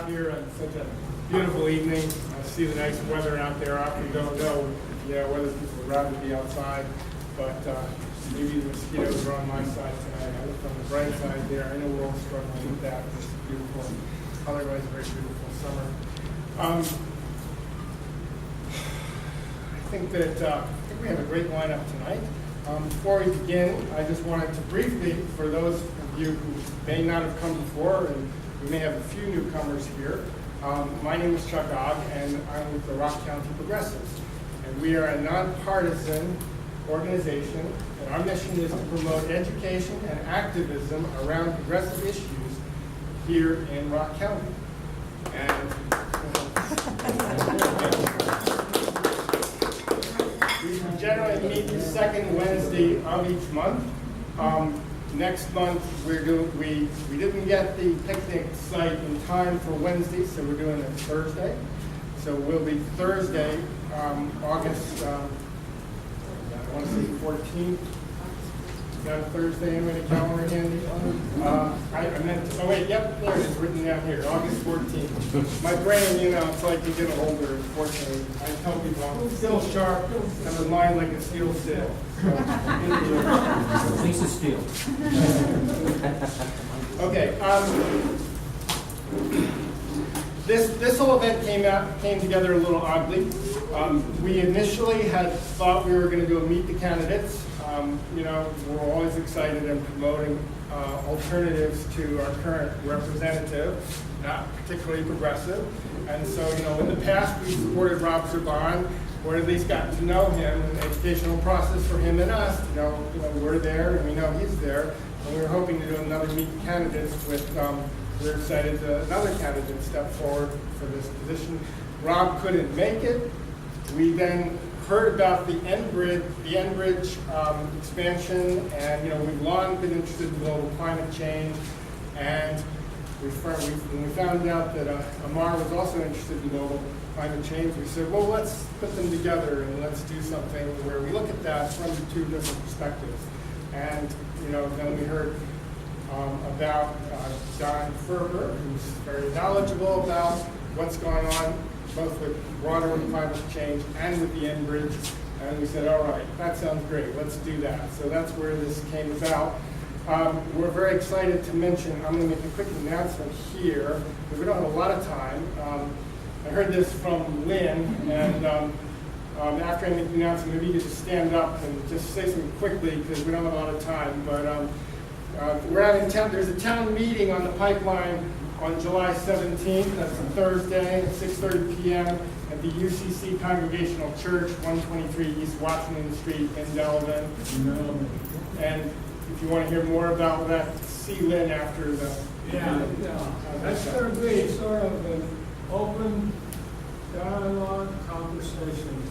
out here on such a beautiful evening. I see the nice weather out there. I often don't know whether people would rather be outside, but maybe the mosquitoes are on my side tonight. I look on the bright side there. I know we're all struggling with that. This beautiful, otherwise very beautiful summer. I think we have a great lineup tonight. Before we begin, I just wanted to briefly, for those of you who may not have come before, and we may have a few newcomers here, my name is Chuck Ogg, and I'm with the Rock County Progressives. And we are a nonpartisan organization, and our mission is to promote education and activism around progressive issues here in Rock County. And we generally meet the second Wednesday of each month. Next month we didn't get the picnic site in time for Wednesday, so we're doing it Thursday. So we'll be Thursday, August, I want to say 14th. Got a Thursday in the calendar handy? I meant to, oh wait, yep, there it is, written down here, August 14th. My brain, it's like you get older, unfortunately. I tell people I'm still sharp, and my mind like a steel sail. At least it's steel. Okay. This whole event came together a little oddly. We initially had thought we were going to do a meet the candidates. We're always excited in promoting alternatives to our current representative, not particularly progressive. And so, in the past, we supported Rob Zerban, or at least gotten to know him, an educational process for him and us. We're there, and we know he's there. And we were hoping to do another meet the candidates with, we're excited that another candidate stepped forward for this position. Rob couldn't make it. We then heard about the Enbridge expansion, and we've long been interested in global climate change. And when we found out that Amar was also interested in global climate change, we said, well, let's put them together and let's do something where we look at that from two different perspectives. And then we heard about Don Ferber, who's very knowledgeable about what's going on, both with broader climate change and with the Enbridge. And we said, all right, that sounds great, let's do that. So that's where this came about. We're very excited to mention, I'm going to make a quick announcement here, because we don't have a lot of time. I heard this from Lynn, and after I make the announcement, maybe you could just stand up and just say something quickly, because we don't have a lot of time. But we're having there's a town meeting on the pipeline on July 17th, that's a Thursday at 6:30 p.m. at the UCC Congregational Church, 123 East Washington Street in Delavan. And if you want to hear more about that, see Lynn after the... Yeah. That's going to be sort of an open dialogue conversation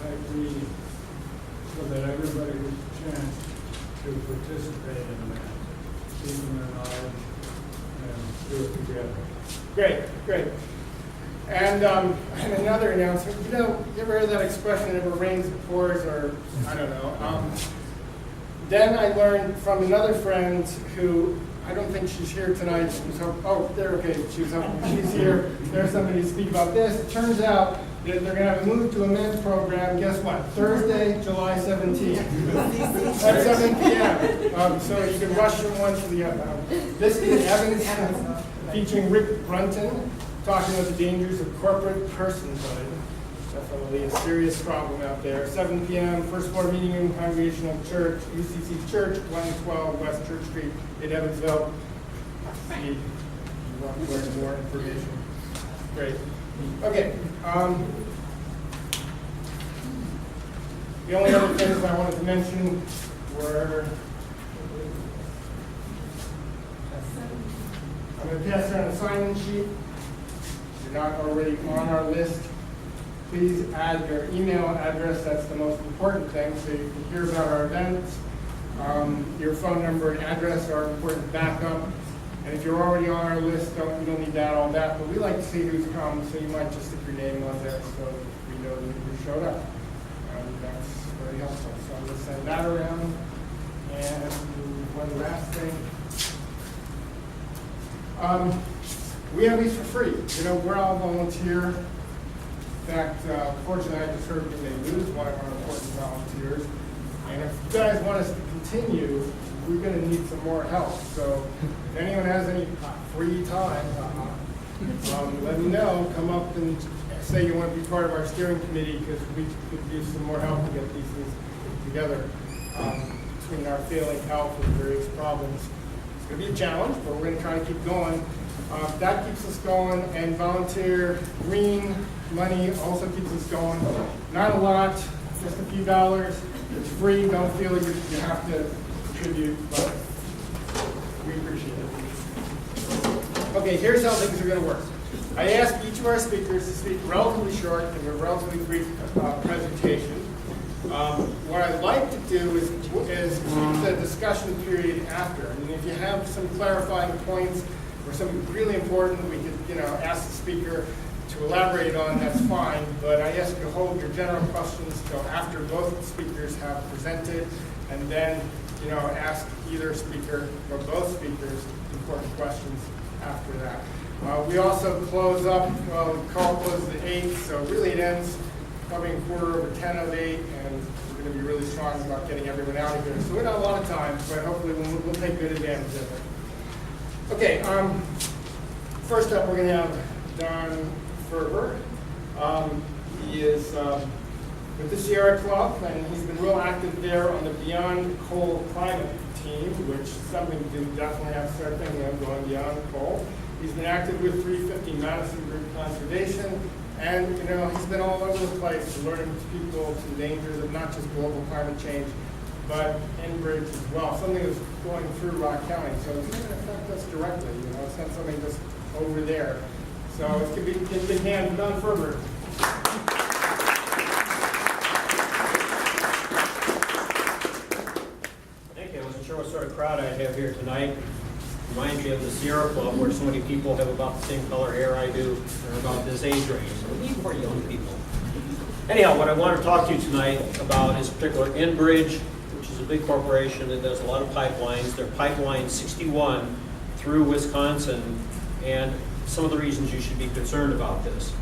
type meeting so that everybody has a chance to participate in that, keeping their knowledge and do it together. Great. And another announcement, you ever heard that expression, it ever rains, it pours, or I don't know. Then I learned from another friend who, I don't think she's here tonight, she's here, there's somebody to speak about this. It turns out that they're going to have a Move to Amend program, guess what, Thursday, July 17th, at 7 p.m. So you can rush from one to the other. This is Evans, featuring Rick Brunton, talking about the dangers of corporate personhood. Definitely a serious problem out there. 7 p.m., first floor meeting room, Congregational Church, UCC Church, 112 West Church Street in Evansville. See, you want to learn more information. Great. Okay. The only other things I wanted to mention were, I'm going to pass around a sign-in sheet. If you're not already on our list, please add your email address. That's the most important thing, so you can hear about our events. Your phone number and address are important backup. And if you're already on our list, you don't need that, all that. But we like to see who's come, so you might just stick your name on there so we know that you showed up. And that's very helpful. So I'm going to send that around. And one last thing. we have these for free. You know, we're all volunteer. In fact, fortunately, I just heard we may lose one of our important volunteers. And if you guys want us to continue, we're going to need some more help. So if anyone has any free time, let me know. Come up and say you want to be part of our steering committee, because we could use some more help to get these things together. Between our failing health and various problems, it's going to be a challenge, but we're going to try to keep going. That keeps us going, and volunteer green money also keeps us going. Not a lot, just a few dollars. It's free. Don't feel you have to contribute, but we appreciate it. Okay, here's how things are going to work. I asked each of our speakers to speak relatively short and a relatively brief presentation. What I'd like to do is keep the discussion period after. I mean, if you have some clarifying points or something really important we could, ask the speaker to elaborate on, that's fine. But I ask you to hold your general questions till after both speakers have presented, and then, ask either speaker or both speakers important questions after that. We also close up, the call closes at 8, so really it ends probably a 10:15, and we're going to be really strong about getting everyone out of here. So we don't have a lot of time, but hopefully we'll take good advantage of it. Okay, first up we're going to have Don Ferber. He is with the Sierra Club, and he's been real active there on the Beyond Coal Climate team, which is something we definitely have to start thinking of, going beyond coal. He's been active with 350 Madison Group Conservation, and he's been all over the place alerting people to the dangers of not just global climate change, but Enbridge as well. Something that's going through Rock County, so it's not going to affect us directly. It's not something just over there. So it's going to be a big hand for Don Ferber. Thank you. I wasn't sure what sort of crowd I'd have here tonight. Reminds me of the Sierra Club, where so many people have about the same color hair I do, and about this age range. So we need more young people. Anyhow, what I want to talk to you tonight about is particular Enbridge, which is a big corporation that does a lot of pipelines. They're pipeline 61 through Wisconsin, and some of the reasons you should be concerned about this.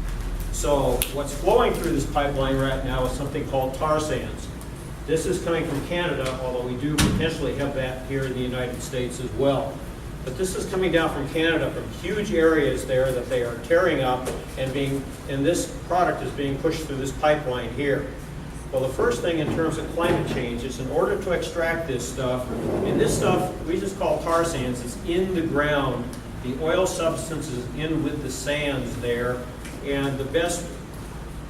So what's flowing through this pipeline right now is something called tar sands. This is coming from Canada, although we do potentially have that here in the United States as well. But this is coming down from Canada, from huge areas there that they are tearing up, and this product is being pushed through this pipeline here. Well, the first thing in terms of climate change is, in order to extract this stuff, and this stuff we just call tar sands, it's in the ground. The oil substance is in with the sands there, and the best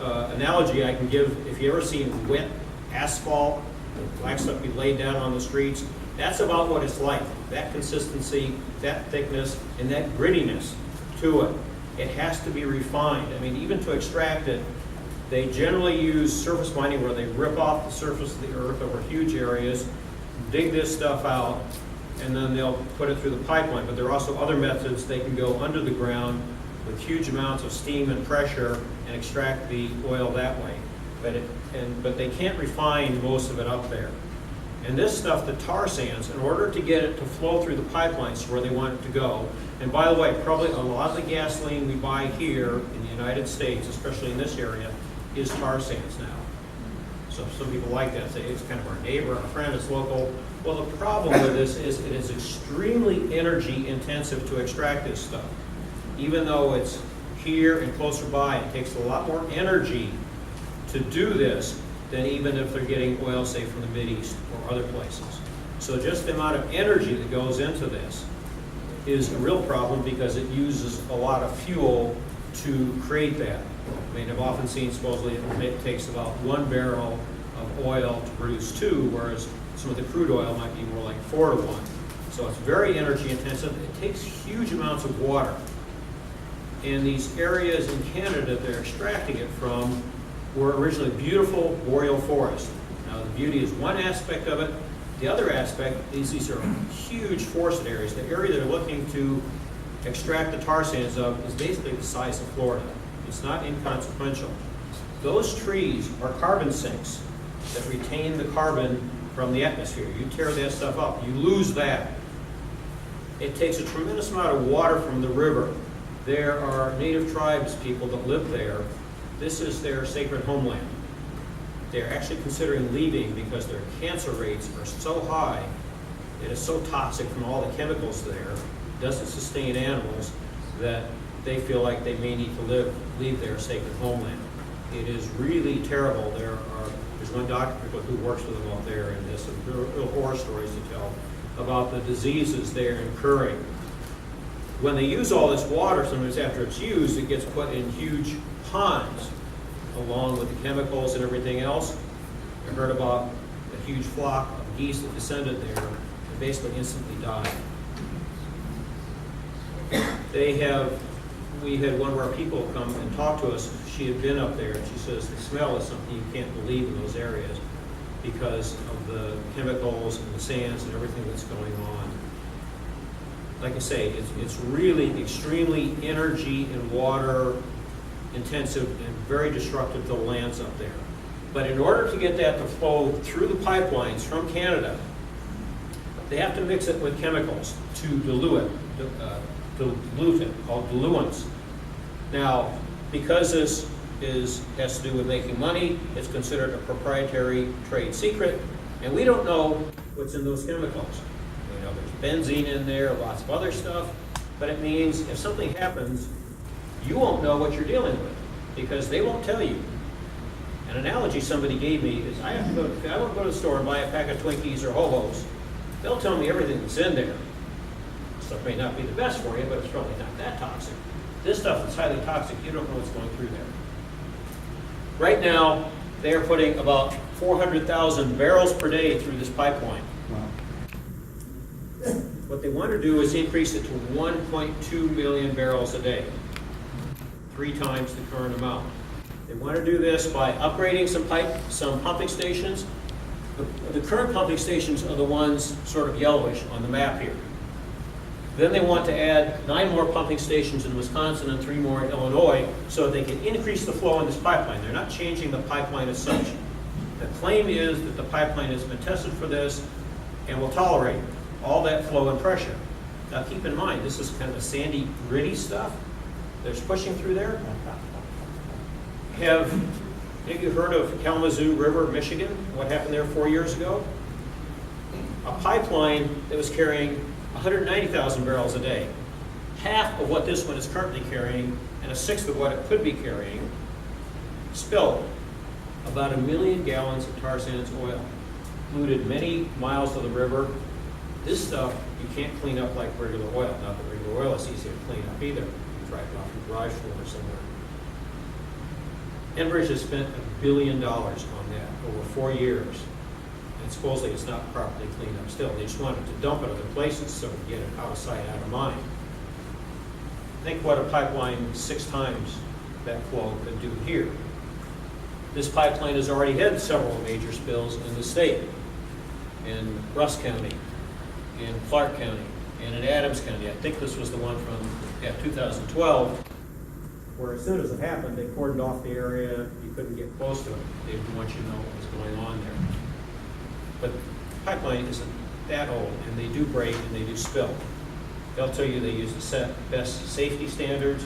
analogy I can give, if you ever seen wet asphalt, the black stuff be laid down on the streets, that's about what it's like. That consistency, that thickness, and that grittiness to it. It has to be refined. I mean, even to extract it, they generally use surface mining, where they rip off the surface of the earth over huge areas, dig this stuff out, and then they'll put it through the pipeline. But there are also other methods. They can go under the ground with huge amounts of steam and pressure and extract the oil that way. But they can't refine most of it up there. And this stuff, the tar sands, in order to get it to flow through the pipelines to where they want it to go, and by the way, probably a lot of the gasoline we buy here in the United States, especially in this area, is tar sands now. So some people like that, say it's kind of our neighbor, our friend, it's local. Well, the problem with this is it is extremely energy intensive to extract this stuff. Even though it's here and closer by, it takes a lot more energy to do this than even if they're getting oil, say, from the Mideast or other places. So just the amount of energy that goes into this is a real problem, because it uses a lot of fuel to create that. I mean, I've often seen supposedly it takes about 1 barrel of oil to produce 2, whereas some of the crude oil might be more like 4 to 1. So it's very energy intensive. It takes huge amounts of water. And these areas in Canada they're extracting it from were originally beautiful boreal forest. Now the beauty is one aspect of it. The other aspect is these are huge forested areas. The area they're looking to extract the tar sands of is basically the size of Florida. It's not inconsequential. Those trees are carbon sinks that retain the carbon from the atmosphere. You tear that stuff up, you lose that. It takes a tremendous amount of water from the river There are native tribes people that live there. This is their sacred homeland. They're actually considering leaving because their cancer rates are so high. It is so toxic from all the chemicals there, doesn't sustain animals, that they feel like they may need to leave their sacred homeland. It is really terrible. There's one doctor who works with them out there, and there's some real horror stories to tell about the diseases they're incurring. When they use all this water, sometimes after it's used, it gets put in huge ponds along with the chemicals and everything else. I heard about a huge flock of geese that descended there and basically instantly died. We had one of our people come and talk to us. She had been up there, and she says the smell is something you can't believe in those areas because of the chemicals and the sands and everything that's going on. Like I say, it's really extremely energy and water intensive and very destructive to the lands up there. But in order to get that to flow through the pipelines from Canada, they have to mix it with chemicals to dilute it, called diluents. Now, because this has to do with making money, it's considered a proprietary trade secret, and we don't know what's in those chemicals. We know there's benzene in there, lots of other stuff, but it means if something happens, you won't know what you're dealing with because they won't tell you. An analogy somebody gave me is I won't go to the store and buy a pack of Twinkies or Ho-Hos. They'll tell me everything that's in there. Stuff may not be the best for you, but it's probably not that toxic. This stuff is highly toxic. You don't know what's going through there. Right now, they are putting about 400,000 barrels per day through this pipeline. Wow. What they want to do is increase it to 1.2 million barrels a day, 3 times the current amount. They want to do this by upgrading some pumping stations. The current pumping stations are the ones sort of yellowish on the map here. Then they want to add 9 more pumping stations in Wisconsin and 3 more in Illinois so they can increase the flow in this pipeline. They're not changing the pipeline as such. The claim is that the pipeline has been tested for this and will tolerate all that flow and pressure. Now keep in mind, this is kind of a sandy, gritty stuff that's pushing through there. Have you heard of Kalamazoo River, Michigan? What happened there 4 years ago? A pipeline that was carrying 190,000 barrels a day, half of what this one is currently carrying, and a sixth of what it could be carrying, spilled about 1 million gallons of tar sands oil, polluted many miles of the river. This stuff you can't clean up like regular oil. Not that regular oil is easy to clean up either. You drive it off your garage floor somewhere. Enbridge has spent $1 billion on that over 4 years. And supposedly it's not properly cleaned up still. They just wanted to dump it other places so to get it out of sight, out of mind. Think what a pipeline 6 times that flow could do here. This pipeline has already had several major spills in the state, in Russ County, in Clark County, and in Adams County. I think this was the one from 2012, where as soon as it happened, they cordoned off the area. You couldn't get close to it. They didn't want you to know what was going on there. But the pipeline isn't that old, and they do break and they do spill. They'll tell you they use the best safety standards.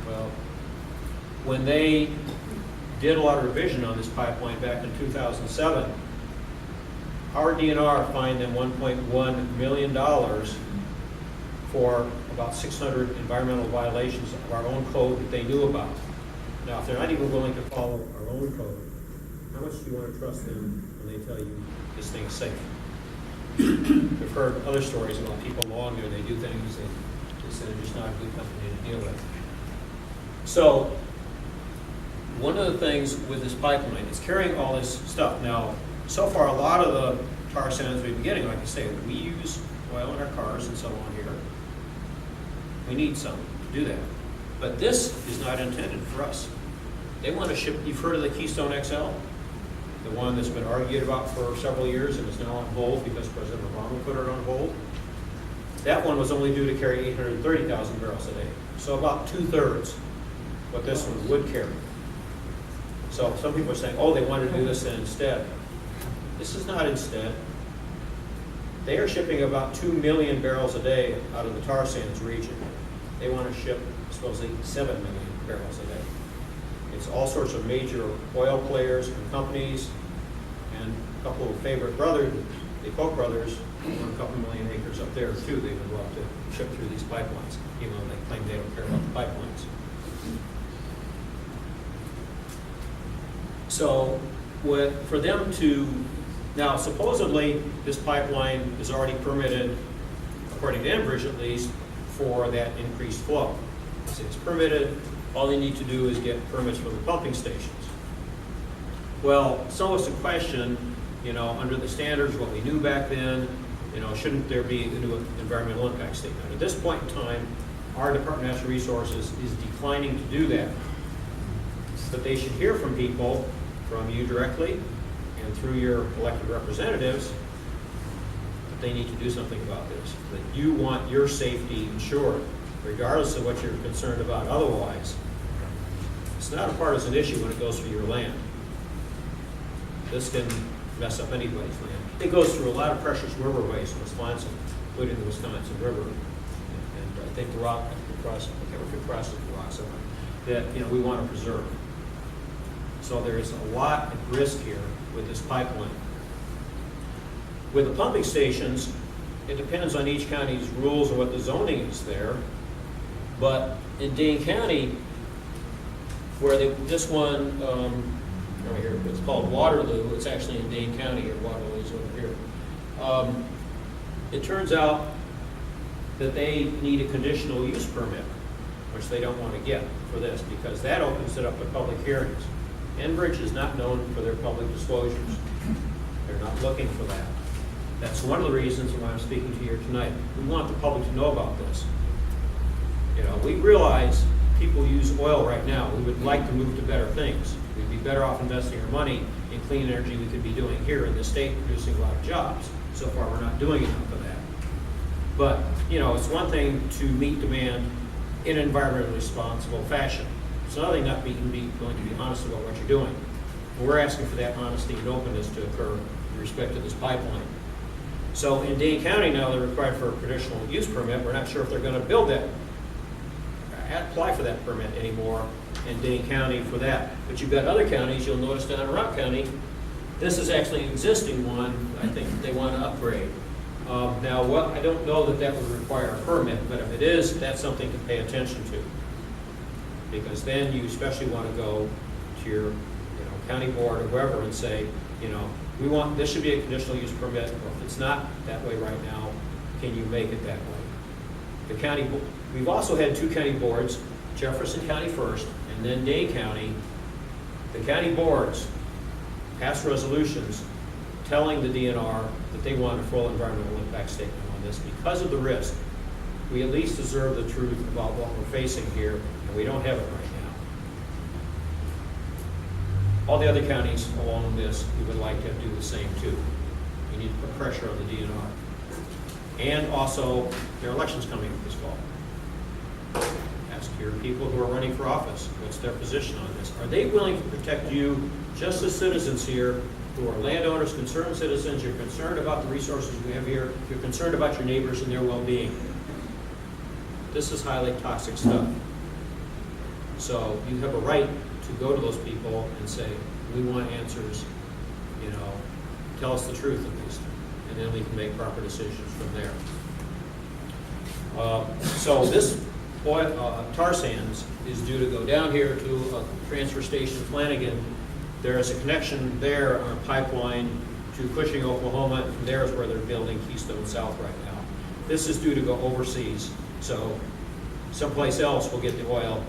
Well, when they did a lot of revision on this pipeline back in 2007, our DNR fined them $1.1 million for about 600 environmental violations of our own code that they knew about. Now, if they're not even willing to follow our own code, how much do you want to trust them when they tell you this thing is safe? We've heard other stories about people along there, they do things that are just not a good company to deal with. So, one of the things with this pipeline is carrying all this stuff. Now, so far, a lot of the tar sands we've been getting, like I say, we use oil in our cars and so on here. We need some to do that. But this is not intended for us. They want to ship, you've heard of the Keystone XL? The one that's been argued about for several years and is now on hold because President Obama put it on hold. That one was only due to carry 830,000 barrels a day. So about 2/3 what this one would carry. So some people are saying, oh, they wanted to do this instead. This is not instead. They are shipping about 2 million barrels a day out of the tar sands region. They want to ship supposedly 7 million barrels a day. It's all sorts of major oil players and companies, and a couple of favorite brothers, the Koch brothers, own a couple million acres up there too. They would love to ship through these pipelines, even though they claim they don't care about the pipelines. So for them to, now supposedly this pipeline is already permitted, according to Enbridge at least, for that increased flow. So it's permitted, all they need to do is get permits for the pumping stations. Well, so it's a question, under the standards, what we knew back then, shouldn't there be a new environmental impact statement? At this point in time, our Department of Natural Resources is declining to do that. But they should hear from people, from you directly, and through your elected representatives, that they need to do something about this, that you want your safety ensured, regardless of what you're concerned about otherwise. It's not a partisan issue when it goes through your land. This can mess up anybody's land. It goes through a lot of precious riverways in Wisconsin, including the Wisconsin River. And I think the rock, I can't remember if it crosses the rock somewhere, that we want to preserve. So there is a lot at risk here with this pipeline. With the pumping stations, it depends on each county's rules and what the zoning is there. But in Dane County, where this one, right here, it's called Waterloo. It's actually in Dane County, or Waterloo is over here. It turns out that they need a conditional use permit, which they don't want to get for this, because that opens it up to public hearings. Enbridge is not known for their public disclosures. They're not looking for that. That's one of the reasons why I'm speaking to you here tonight. We want the public to know about this. We realize people use oil right now. We would like to move to better things. We'd be better off investing our money in clean energy we could be doing here in the state, producing a lot of jobs. So far, we're not doing enough of that. But, it's one thing to meet demand in an environmentally responsible fashion. It's another thing not going to be honest about what you're doing. And we're asking for that honesty and openness to occur in respect to this pipeline. So in Dane County now, they're required for a conditional use permit. We're not sure if they're going to build that, apply for that permit anymore in Dane County for that. But you've got other counties, you'll notice down in Rock County, this is actually an existing one. I think they want to upgrade. Now, I don't know that would require a permit, but if it is, that's something to pay attention to. Because then you especially want to go to your county board or whoever and say, we want, this should be a conditional use permit, or if it's not that way right now, can you make it that way? The county, we've also had 2 county boards, Jefferson County first, and then Dane County. The county boards passed resolutions telling the DNR that they want a full environmental impact statement on this because of the risk. We at least deserve the truth about what we're facing here, and we don't have it right now. All the other counties along this, we would like to do the same too. We need to put pressure on the DNR. And also, there are elections coming up this fall. Ask your people who are running for office, what's their position on this? Are they willing to protect you, just as citizens here, who are landowners, concerned citizens? You're concerned about the resources we have here. You're concerned about your neighbors and their well-being. This is highly toxic stuff. So you have a right to go to those people and say, we want answers, tell us the truth at least, and then we can make proper decisions from there. So this tar sands is due to go down here to a transfer station, Flanagan. There is a connection there on a pipeline to Cushing, Oklahoma, and from there is where they're building Keystone South right now. This is due to go overseas, so someplace else will get the oil,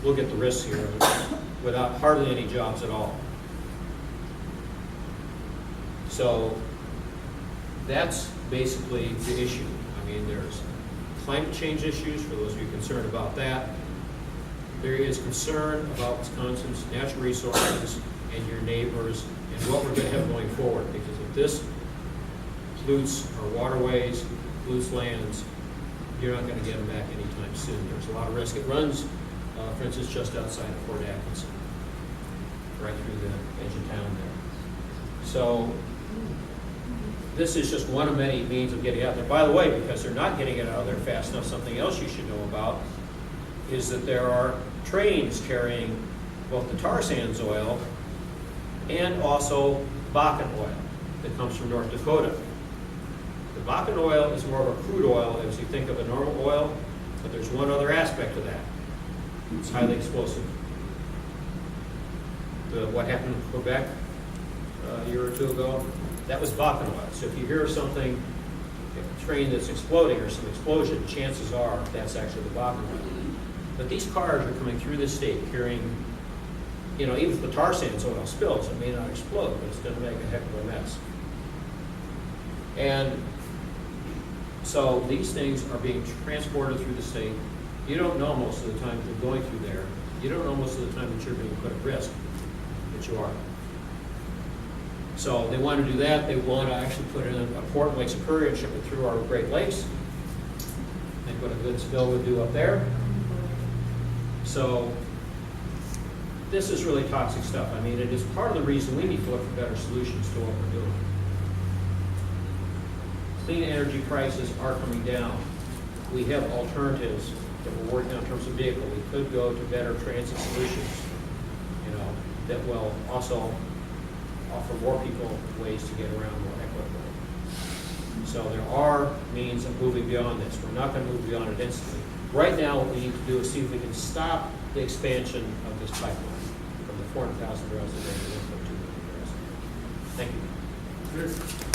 we'll get the risks here without hardly any jobs at all. So that's basically the issue. I mean, there's climate change issues, for those of you concerned about that. There is concern about Wisconsin's natural resources and your neighbors and what we're going to have going forward, because if this pollutes our waterways, pollutes lands, you're not going to get them back anytime soon. There's a lot of risk. It runs, for instance, just outside of Fort Atkinson, right through the edge of town there. So this is just one of many means of getting out there. By the way, because they're not getting it out of there fast enough, something else you should know about is that there are trains carrying both the tar sands oil and also Bakken oil that comes from North Dakota. The Bakken oil is more of a crude oil as you think of a normal oil, but there's one other aspect of that. It's highly explosive. What happened in Quebec a year or two ago, that was Bakken oil. So if you hear something, a train that's exploding or some explosion, chances are that's actually the Bakken oil. But these cars are coming through the state carrying, you know, even if the tar sands oil spills, it may not explode, but it's going to make a heck of a mess. And so these things are being transported through the state. You don't know most of the time that they're going through there. You don't know most of the time that you're being put at risk, but you are. So they want to do that. They want to actually put it in a port in Lake Superior and ship it through our Great Lakes. Think what a good spill would do up there. So this is really toxic stuff. I mean, it is part of the reason we need to look for better solutions to what we're doing. Clean energy prices are coming down. We have alternatives that we're working on in terms of vehicle. We could go to better transit solutions, you know, that will also offer more people ways to get around more equitably. So there are means of moving beyond this. We're not going to move beyond it instantly. Right now, what we need to do is see if we can stop the expansion of this pipeline from the 400,000 barrels a day to 1.2 million barrels a day. Thank you. Good.